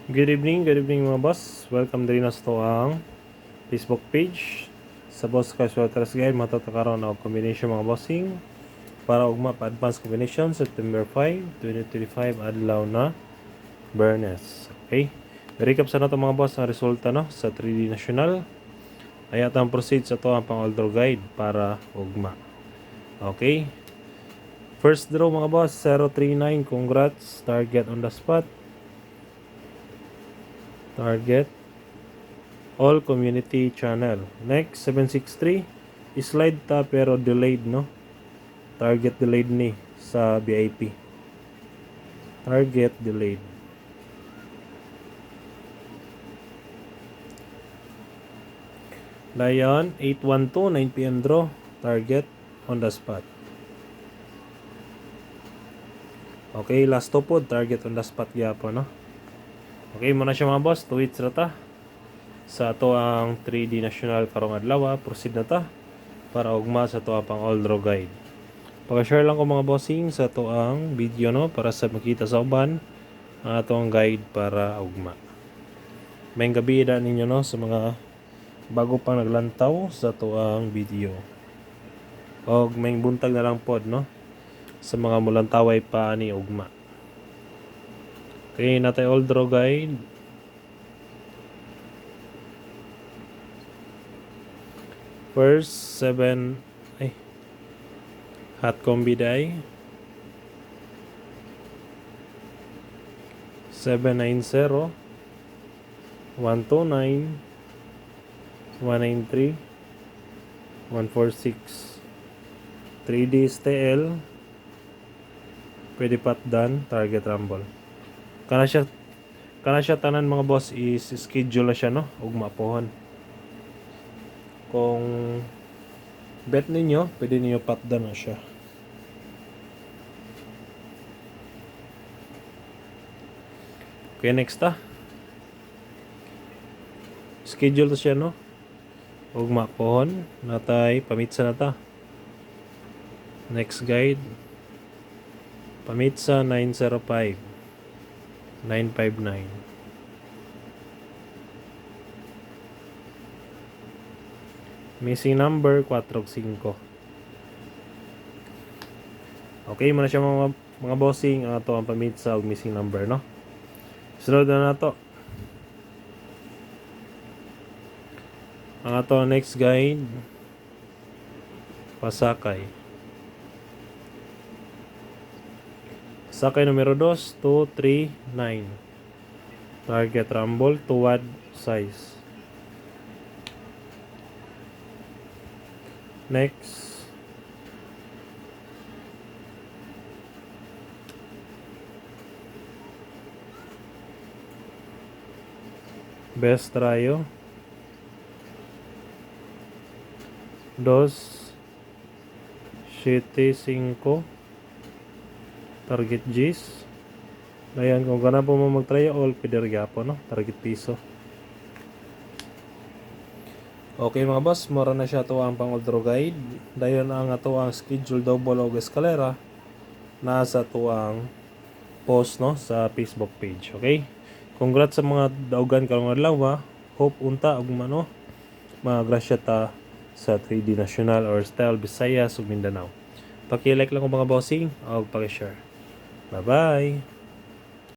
Good evening mga boss. Welcome din na sa to ang Facebook page. Sa Boss Casual Trust Guide, matutakaroon na combination mga bossing para ugma pa advanced combination September 5, 2025 adlaw na Bernes. Okay? Recap sa nato mga boss ang resulta no sa 3D National. Ay atang proceed sa to ang pang-all-draw guide para ugma. Okay? First draw mga boss 039. Congrats. Target on the spot. Target all community channel. Next 763 slide ta pero delayed no. Target delayed ni sa VIP. Target delayed. Lion 812 9 PM draw. Target on the spot. Okay, last to po target on the spot gyapon no. Okay, muna siya mga boss, tweets na ta. Sa ato ang 3D National karong adlaw, proceed na ta para ugma sa ato pang all draw guide. Pag-share lang ko mga bossing sa ato ang video no para sa makita sa uban ang ato ang guide para ugma. May gabi da ninyo no sa mga bago pang naglantaw sa ato ang video. Og may buntag na lang pod no sa mga mulantaway pa ani ugma. Okay, natay all draw guide. First 7 hot combi die 790 129 193 146 3D STL pwede pat done target rumble. Kana siya tanan mga boss is schedule na siya no ugma pohon. Kung bet ninyo pwede niyo patdan na siya. Okay, next schedule to siya no ugma pohon natay pamitsa na ta. Next guide pamitsa 905 959. Missing number 45. Okay, muna siya mga bossing ang ato ang pamitsa og missing number no. Sunod na nato ang ato next guide pasakay. Sakay numero 2, 2, 3, 9. Target rumble, tuwad size. Next. Best trayo. 2, 7, 5. Target G's. Dayan, kung gana po mo mag-try all, pwede gyapon no? Target piso. Okay mga boss, mura na siya to ang pang draw guide. Dayon ang ato ang schedule double og escalera nasa to ang post no sa Facebook page. Okay? Congrats sa mga daugan karong adlaw. Hope unta og mano magrasya ta sa 3D National or Style Visayas ug Mindanao. Paki-like lang ko mga bossing o paki-share. Bye-bye!